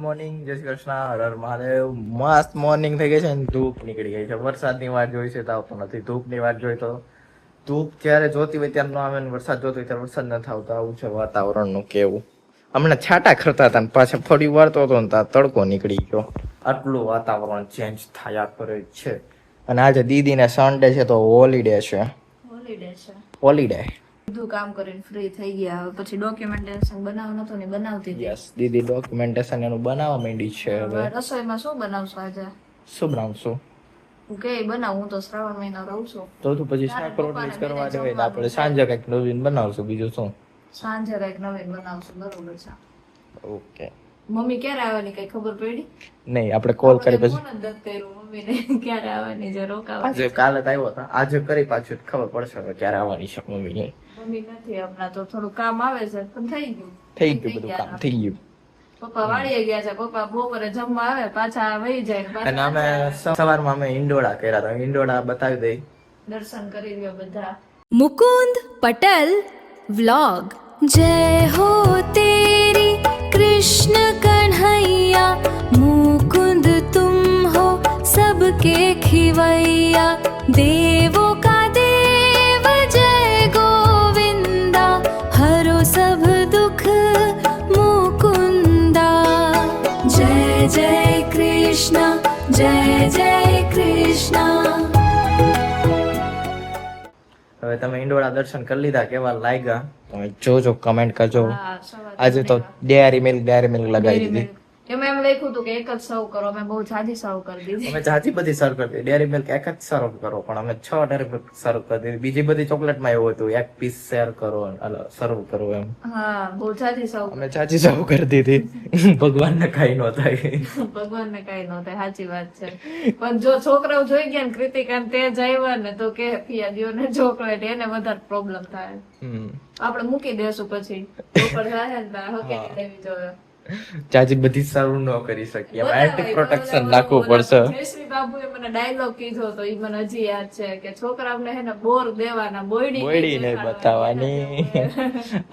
Morning, જય શ્રી કૃષ્ણ, હર હર મહાદેવ. મસ્ત morning થઈ ગઈ છે ને ધૂપ નીકળી ગઈ છે. વરસાદની વાત જોઈ છે તો આવતો નથી. ધૂપની વાત જોઈ તો ધૂપ જ્યારે જોતી હોય ત્યારે ન આવે ને વરસાદ જોતો હોય ત્યારે વરસાદ નથી આવતો. આવું છે વાતાવરણનું કેવું. હમણાં છાંટા ખરતા હતા ને પાછા થોડી વારતો હતો ને ત્યાં તડકો નીકળી ગયો. આટલું વાતાવરણ ચેન્જ થયા કરે છે. અને આજે દીદીને સન્ડે છે તો હોલિડે છે. હોલિડે બધું કામ કરીને ફ્રી થઈ ગયા. હવે પછી ડોક્યુમેન્ટેશન બનાવવાનું હતું ને બનાવતી હતી. યસ, દીદી ડોક્યુમેન્ટેશન એનું બનાવવા માંડી છે. હવે રસોઈમાં શું બનાવશો આજે? શું બનાવશું? હું કે બનાવું, હું તો શ્રાવણ મહિનો રહું છું. તો તું પછી શાક રોટલી જ કરવા દેવાય. આપણે સાંજે કઈક નવીન બનાવશું. બીજું શું? સાંજે કઈક નવીન બનાવશું. બરોબર છે. ઓકે. મમ્મી ક્યારે આવવાની કઈ ખબર પડી? નહીં, આપણે કોલ કરી પછી ફોન જ નથી કર્યો મમ્મીને ક્યારે આવવાની છે. રોકાવા આજે કાલે જ આવ્યો હતા. આજે કરી પાછું ખબર પડશે હવે ક્યારે આવવાની છે મમ્મી. મમ્મી નથી હમણાં, તો થોડું કામ આવે છે પણ થઈ ગયું બધું કામ થઈ ગયું. પપ્પા વાળીએ ગયા છે. પપ્પા બપોરે જમવા આવે પાછા વહી જાય. અને અમે સવારમાં અમે ઈંડોળા કર્યા હતા. ઈંડોળા બતાવી દઈ. દર્શન કરી લ્યો બધા. मुकुंद पटल व्लॉग। जय हो तेरी कृष्ण कन्हैया, मुकुंद तुम हो सबके खिवैया, देवों का देव जय गोविंदा, हरो सब दुख मुकुंदा। जय जय कृष्ण, जय जय कृष्ण। હવે તમે ઈંડોળા દર્શન કરી લીધા, કેવા લાગ્યા તમે જોજો, કમેન્ટ કરજો. આજે તો ડેરી મિલ્ક લગાવી દીધી. એમાં એમ લખ્યું હતું કે એક જ સર્વ કરો. અમે બહુ જાજી સર્વ કરી દીધી. અમે જાજી બધી સર્વ કરી દીધી. ડેરી મિલ્ક એક જ સર્વ કરો, પણ અમે 6 ડેરી મિલ્ક સર્વ કરી દીધી. બીજી બધી ચોકલેટમાં એવું હતું એક પીસ શેર કરો, સર્વ કરો એમ. હા, બહુ જાજી સર્વ. અમે જાજી સર્વ કરી દીધી. ભગવાનને કઈ ન થાય. ભગવાનને કઈ ન થાય, સાચી વાત છે. પણ જો છોકરાઓ જોઈ ગયા ને કૃતિકાને તે જ આવ્યા ને તો કે પિયા દ્યો ને ચોકલેટ, એને વધારે પ્રોબ્લેમ થાય. આપણે મૂકી દેશું પછી ઉપર થાય ને હકેલી લેવી જોઈએ. ચાચી બધી સારું ન કરી શકીએ. એન્ટી પ્રોટેક્શન નાખવું પડશે. જયશ્રી બાબુએ મને ડાયલોગ કીધો તો ઈ મને હજી યાદ છે કે છોકરાઓને હે ને બોર દેવાના, બોયડી નહીં બતાવવાની.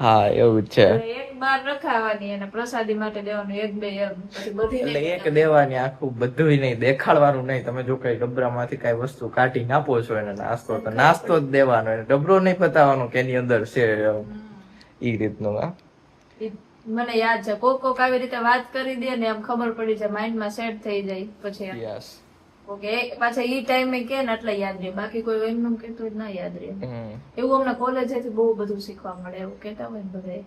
હા, એવું જ છે. એક બાર રખાવાની અને પ્રસાદી માટે દેવાનું, એક બે એમ. પછી બધી એટલે એક દેવાની, આખું બધું નહીં, દેખાડવાનું નહીં. તમે જો કઈ ડબરામાંથી કઈ વસ્તુ કાઢીને આપો છો એને નાસ્તો, તો નાસ્તો જ દેવાનો, એને ડબરો નહીં બતાવવાનો કે એની અંદર છે ઈ રીતનું. મને યાદ છે કોક આવી રીતે વાત કરી દે ને એમ ખબર પડી જાય, માઇન્ડમાં સેટ થઈ જાય. પછી યસ, ઓકે, પાછા ઈ ટાઈમે કે ને એટલે યાદ રહે. બાકી કોઈ એમનું કહેતું જ ના યાદ રહે. એવું અમને કોલેજેથી બહુ બધું શીખવા મળે. એવું કહેતા હોય ને બધા,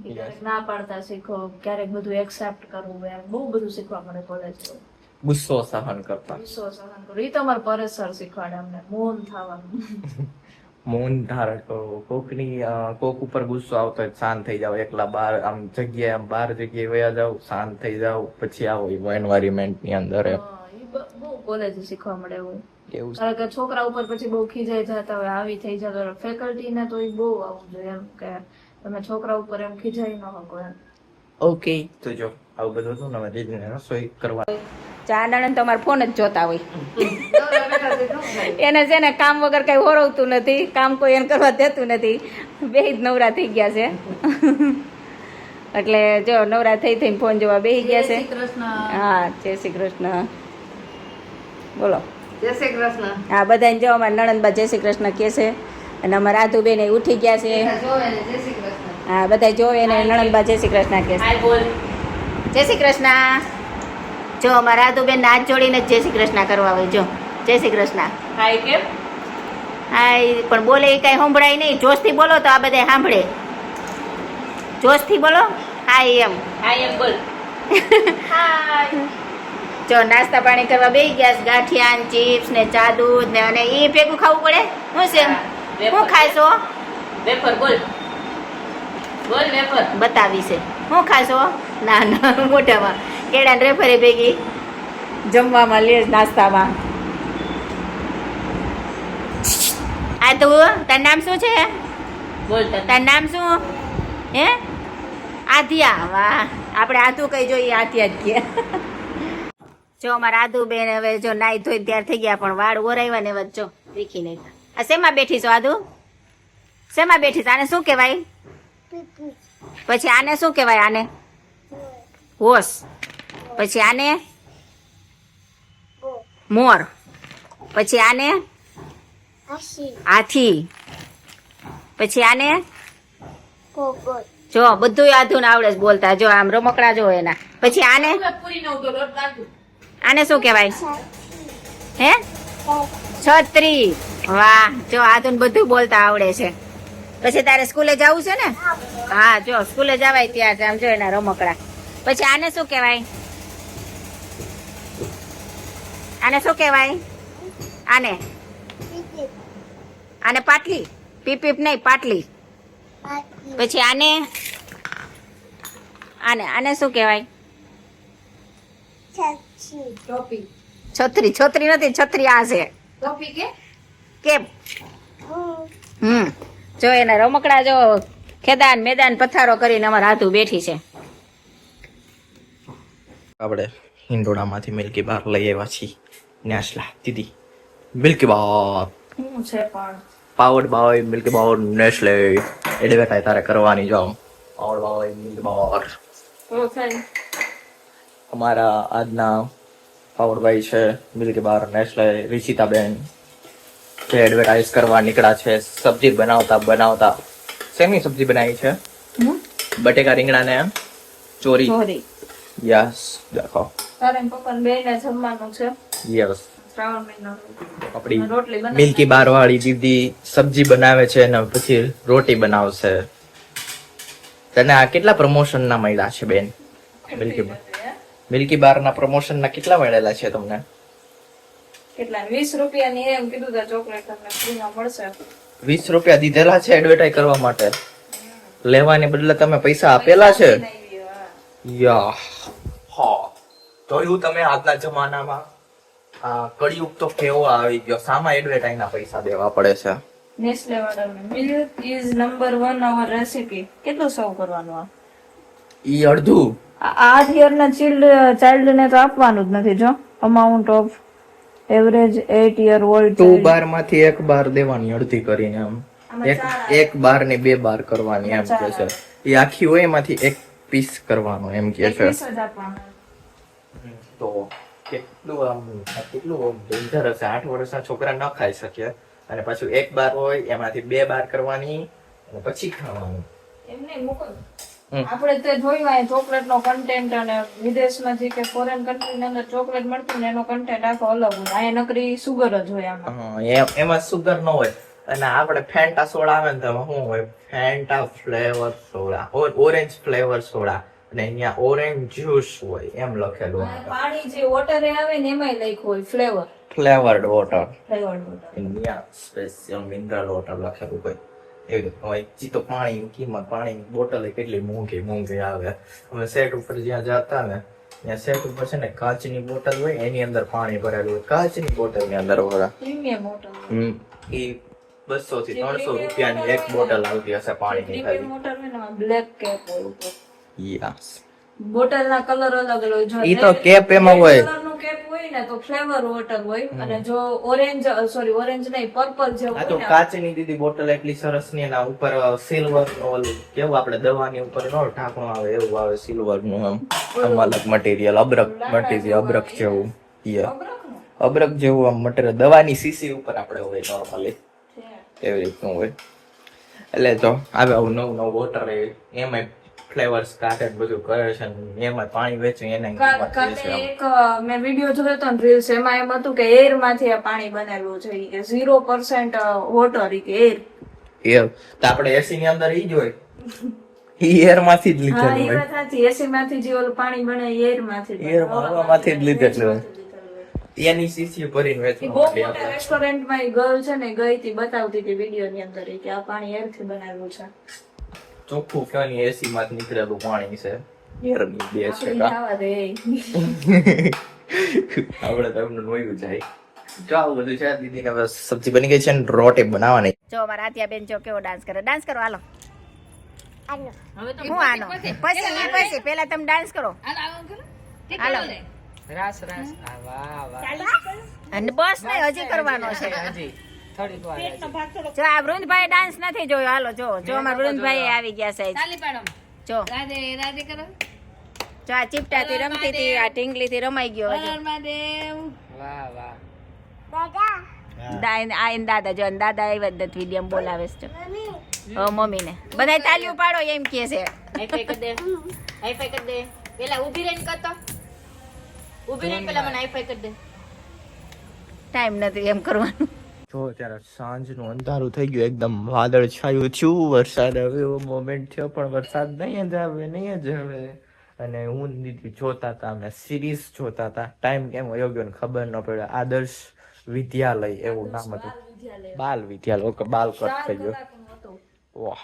ક્યારેક ના પાડતા શીખો, ક્યારેક બધું એક્સેપ્ટ કરવું, એમ બહુ બધું શીખવા મળે કોલેજ. ગુસ્સો સહન કરતા. ગુસ્સો સહન કરવું ઈ તમારે પરેશ સર શીખવાડે અમને. મૌન થવાનું, મૌન ધારણ કરો. કોક ઉપર ગુસ્સો આવતો હોય શાંત થઈ જાવ. એકલા બાર આમ જગ્યાએ, આમ બાર જગ્યાએ વયા જાવ, શાંત થઈ જાવ, પછી આવો એન્વાયરમેન્ટ ની અંદર. બહુ કોલેજ શીખવા મળે એવું. એવું કારણ કે છોકરા ઉપર પછી બહુ ખીજાઈ જતા હોય, આવી થઈ જતો હોય. ફેકલ્ટી ને તો એ બહુ આવું જોઈએ એમ કે તમે છોકરા ઉપર એમ ખીજાઈ ન શકો એમ. ઓકે, તો જો આવું બધું હતું ને, દીદીને રસોઈ કરવા. ચા નણંદ તો અમારા ફોન જ જોતા હોય. એને છે ને કામ વગર કઈ હોરવતું નથી, કામ કોઈ એને કરવા દેતું નથી. બેહી જ નવરા થઈ ગયા છે. એટલે જો નવરા થઈ થઈને ફોન જોવા બેહી ગયા છે. હા, જય શ્રી કૃષ્ણ. બોલો. જય શ્રી કૃષ્ણ. હા, બધાને જો અમારા નણંદબા જય શ્રી કૃષ્ણ કહે છે. અને અમારા આધુબેન ઉઠી ગયા છે. હા, બધા જોવે ને નણંદબા જય શ્રી કૃષ્ણ કહે છે. જય શ્રી કૃષ્ણ. જો અમારા આદુબેન હાથ જોડીને જય શ્રી કૃષ્ણ કરવા હોય. જો જય શ્રી કૃષ્ણ. હાય કેમ? હાય પણ બોલે એ કઈ સંભળાય નહીં. જોશથી બોલો તો આ બધા સાંભળે. જોશથી બોલો. હાય એમ. હાય એમ બોલ. હાય. જો નાસ્તા પાણી કરવા બેસી ગયા છે. ગાંઠિયા ને ચિપ્સ ને ચા દૂધ ને, અને એ ભેગું ખાવું પડે. શું છે? શું ખાશો? વેફર બોલ. બોલ વેફર. બતાવી છે. શું ખાશો? ના ના, મોઢામાં કેળા ને રેફરે ભેગી જમવામાં લે નાસ્તામાં. આ તો તારું નામ શું છે? બોલ. તારું નામ શું? હે? આધ્યા. વાહ, આપણે આધુ કઈ જોઈએ, આધ્યા જ કે. જો અમારા આધુ બેન હવે જો નાઈ ધોઈ તૈયાર થઈ ગયા, પણ વાળ ઓરાવ્યા ને વચ્ચો વીખી નહીં. આ શેમાં બેઠી છો આધુ? શેમાં બેઠી છો? આને શું કહેવાય? પછી આને શું કહેવાય? આને હોશ. પછી આને મોર, પછી આને હાથી, પછી આને જો બધું આધુન આવડે છે બોલતા. જો આમ રમકડા જો એના. પછી આને આને શું કહેવાય? હે છત્રી. વાહ, જો આધુન બધું બોલતા આવડે છે. પછી તારે સ્કૂલે જવું છે ને? હા, જો સ્કૂલે જવાય ત્યાં આમ જો એના રમકડા. પછી આને શું કહેવાય? આને શું કહેવાય? આને આને પાટલી. પીપીપ નહીં, પાટલી. પછી આને આને આને શું કહેવાય? છત્રી. છત્રી નથી, છત્રી આ છે કેમ? જો એના રમકડા જો ખેદાન મેદાન પથારો કરીને અમારા હાથું બેઠી છે. આપણે હિંડોળામાંથી મિલ્કી બાર લઈ આવ્યા છીએ. નેસ્લા દીદી મિલ્કી બાર શું છે પણ powered by Milkybar Nestle advertise તારે કરવાની જો પાવર્ડ બાય મિલ્કી બાર. અમારા આજના પાવર્ડ બાય છે મિલ્કી બાર નેસ્લે રિશિતાબેન જે એડવર્ટાઈઝ કરવા નીકળ્યા છે. સબ્જી બનાવતા શેની સબ્જી બનાવી છે? બટેકા રીંગણાને ચોરી. સોરી, યસ દેખો. તારે પપ્પાને બેને જમવાનું છે. યસ શ્રાવણ મહિનો આપણી રોટલી બનાવી. મિલ્કી બાર વાળી દીદી સબ્જી બનાવે છે અને પછી રોટી બનાવશે. તને આ કેટલા પ્રમોશન ના મળ્યા છે બેન? મિલ્કી બાર ના પ્રમોશન ના કેટલા મળેલા છે તમને? કેટલા 20 રૂપિયાની એમ કીધું તો ચોકલેટ તમને ફ્રીમાં મળશે. 20 રૂપિયા દીધેલા છે એડવર્ટાઈઝ કરવા માટે. લેવાને બદલે તમે પૈસા આપેલા છે. યા હા, જોયું તમે આજના જમાનામાં આ કળિયુગ તો કેવો આવી ગયો. સામા એડવર્ટાઈઝ ના પૈસા દેવા પડે છે. નેસ્લે વાળાને milk is number 1 our recipe. કેટલું સર્વ કરવાનું આ? ઈ અડધું 8 યર ના ચાઇલ્ડ ને તો આપવાનું જ નથી. જો amount of average 8 year old 2 બાર માંથી 1 બાર દેવાની અડધી કરીને એમ. એક બાર ને 2 બાર કરવાની એમ કે છે. એ આખી હોય એમાંથી 1 પીસ કરવાનું એમ કે છે. તો કેટલું ડેન્જરસ. 8 વર્ષના છોકરા ન ખાઈ શકે અને પાછું 1 બાર હોય એમાંથી 2 બાર કરવાની અને પછી ખાવાનું. એમને મૂકો. આપણે તે જોયું ચોકલેટ નો કન્ટેન્ટ અને વિદેશમાંથી કે ફોરેન કન્ટ્રી ની અંદર ચોકલેટ મળતું ને એનો કન્ટેન્ટ આખો અલગ હોય. અહીંયા નકરી સુગર જ હોય આમાં. એમાં સુગર ન હોય. અને આપણે ફેન્ટા સોડા આવે ને તેમાં શું હોય? Fanta flavour soda, orange flavour soda અને અહીંયા ઓરેન્જ જ્યુસ હોય એમ લખેલું. પાણી જે વોટર આવે ને એમાં લખ્યું હોય flavour, flavoured water. Flavoured water. અહીંયા સ્પેશિયલ મિનરલ વોટર લખેલું હોય. એવી હોય તો પાણીની કિંમત, પાણીની બોટલ કેટલી મોંઘી આવે. અમે સેટ ઉપર જ્યાં જતા ને ત્યાં સેટ ઉપર છે ને કાચની બોટલ હોય એની અંદર પાણી ભરેલું હોય. કાચની બોટલ ની અંદર હોય. Premium water. એ 200 થી 300 રૂપિયાની એક બોટલ આવતી હશે પાણીની પ્રીમિયમ ખાલી. વોટર હોય ને બ્લેક કેપ હોય ઉપર. યસ બોટલ ના કલર અલગ અલગ હોય. જો ઈ તો કેપ એમાં હોય. કલર નું કેપ હોય ને તો ફ્લેવર વોટર હોય અને જો ઓરેન્જ નહીં પર્પલ જેવું આ હોય તો ને કાચની દીદી બોટલ એટલી સરસ ની એના ઉપર સિલ્વર નું ઓલું કેવું આપણે દવાની ઉપર નો ઢાંકણું આવે એવું આવે સિલ્વર નું આમ અલગ મટીરિયલ અબ્રક મટીરિયલ અબ્રક જેવું. અબરખનું અબ્રક જેવું આમ મટીરિયલ દવાની સીસી ઉપર આપણે હોય નોર્મલી છે. એવી રીતનું હોય. એટલે જો આવે આવું નવું વોટર એમાં ફ્લેવર્સ કાઢે બધું કરે છે ને એમાં પાણી વેચે એના કિંમત કાલે છે. એક મેં વિડીયો જોયો હતો ને રીલ્સ, એમાં એમ હતું કે એર માંથી આ પાણી બનાવેલું છે ઈ કે 0% વોટર ઈ કે એર. એર તો આપણે એસી ની અંદર ઈ જ હોય. ઈ એર માંથી જ હા લીધેલું ઈ હોય. વાત સાચી. એસી માંથી જે ઓલું પાણી બને ઈ એર માંથી જ બને. એર હવામાંથી જ લીધેલું હોય. એની સીસી ભરીને ઈ વેચવા બહુ માટે મોટા રેસ્ટોરન્ટ માં ઈ ગર્લ છે ને ગઈ હતી, બતાવતી હતી વિડીયો ની અંદર ઈ કે આ પાણી એર થી બનાવેલું છે. ચોખ્ખું કહેવાની એસી માંથી નીકળેલું પાણી છે. એર ની બે છે આપણે કા ખાવા દે. આપણે તો એમનું નોયું જાય. જો આવું બધું છે. દીદી હવે સબ્જી બની ગઈ છે ને રોટી બનાવવાની. જો અમારા આત્યા બેન જો કેવો ડાન્સ કરે. ડાન્સ કરો હાલો. હું આનો પછી પેલા તમે ડાન્સ કરો. હાલો અને બસ નહીં હજી કરવાનો છે. જો આ વૃંદભાઈ ડાન્સ નથી જોયો. હાલો જો જો અમારા વૃંદભાઈ આવી ગયા છે. જો જો આ ચીપટાથી રમતી હતી, આ ઢીંગલીથી રમાઈ ગયો હજુ. વાહ વાહ દાદા જો દાદા આવ્યા જ નથી, વિડીયો બોલાવે છે. ઓ મમ્મીને બધાય તાલીઓ પાડો એમ કે છે. હાઈફાઈ કરી દે, હાઈફાઈ કરી દે. પેલા ઊભી રહીને કરતો, ઊભી રહીને પેલા મને હાઈફાઈ કરી દે. ટાઈમ નથી એમ કરવાનું. જો ત્યારે સાંજનું અંધારું થઈ ગયું, એકદમ વાદળ છાયું થયું, વરસાદ આવે એવો મોમેન્ટ થયો, પણ વરસાદ નહીં જ આવે, નહીં જ આવે. અને હું દીદી જોતા હતા, અમે સિરીઝ જોતા હતા. ટાઈમ કેમ વયો ગયો ને ખબર ન પડે. આદર્શ વિદ્યાલય એવું નામ હતું, બાલ વિદ્યાલય. ઓકે, બાલ કટ થઈ ગયો. વાહ,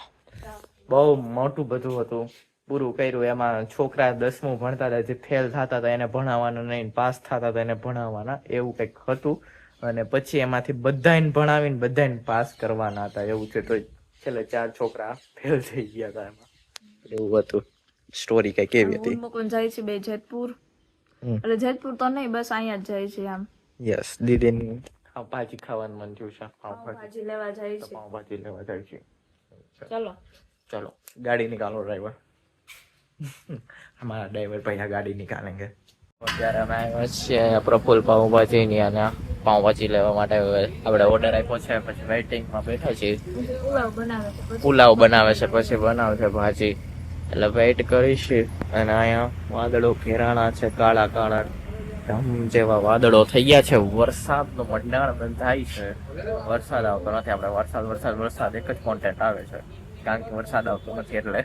બહુ મોટું બધું હતું. પૂરું કર્યું. એમાં છોકરા 10મું ભણતા હતા, જે ફેલ થતા હતા એને ભણાવવાના નહીં, પાસ થતા હતા એને ભણાવવાના, એવું કંઈક હતું. અને પછી એમાંથી બધાને ભણાવીને બધાને પાસ કરવાના હતા, એવું છે. તો છેલ્લે 4 છોકરા ફેલ થઈ ગયા હતા એમાં, એવું હતું. સ્ટોરી કઈ કેવી હતી? મુકુંદ જાય છે બે જેતપુર, એટલે જેતપુર તો નહીં, બસ અહીંયા જ જાય છે આમ. યસ, દીદીની ભાજી ખાવાનું મન થયું છે. ભાજી લેવા જાય છે. પાવભાજી લેવા જાય છે. ચલો ચલો, ગાડી નિકાલો ડ્રાઈવર. हमारा ड्राइवर भैया गाड़ी निकालेंगे. અત્યારે અમે આવ્યા છીએ પ્રફુલ પાઉંભાજીની, અને પાઉંભાજી લેવા માટે આપણે ઓર્ડર આપ્યો છે. પછી વેઇટિંગમાં બેઠા છીએ. પુલાવ બનાવે છે, પછી બનાવશે ભાજી, એટલે વેઇટ કરીશું. અને અહીંયા વાદળો ઘેરાણા છે, કાળા કાળા ધમ જેવા વાદળો થઈ ગયા છે. વરસાદનું મંડાણ બંધાય છે. વરસાદ આવતો નથી. આપણે વરસાદ એક જ કોન્ટેન્ટ આવે છે, કારણ કે વરસાદ આવતો નથી. એટલે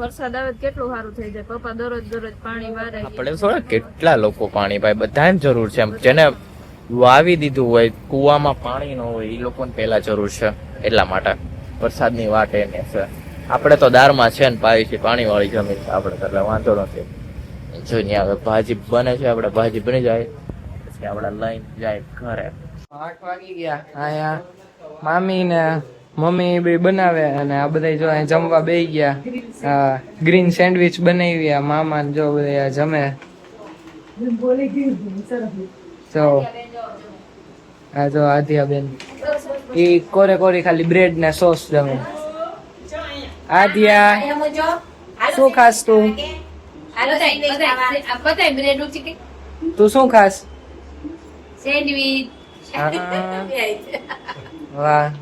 વરસાદ આવે તો કેટલું સારું થઈ જાય. પપ્પા દરરોજ પાણી વારે. આપણે થોડા કેટલા લોકો પાણી ભાઈ, બધાને જરૂર છે. એમ જેને વાવી દીધું હોય, કુવામાં પાણી ન હોય, એ લોકોને પહેલા જરૂર છે. એટલા માટે વરસાદની વાટ એને છે. આપણે તો દારમાં છે ને પાવી છે, પાણી વાળી જમીન છે આપણે, એટલે વાંધો નથી. જો ને હવે ભાજી બને છે, આપણે ભાજી બની જાય પછી આપણે લઈને જાય ઘરે. 8 વાગી ગયા. અહીંયા મામી ને મમ્મી બે બનાવે, અને આ બધા જો અહીં જમવા બેસી ગયા. ગ્રીન સેન્ડવિચ બનાવી, આ મામા ને જો બધા જમે. જો આ જો આધ્યા બેન ઈ કોરી ખાલી બ્રેડ ને સોસ જમે. આધ્યા શું ખાસ તું? તું શું ખાસ? સેન્ડવીચ. વાહ,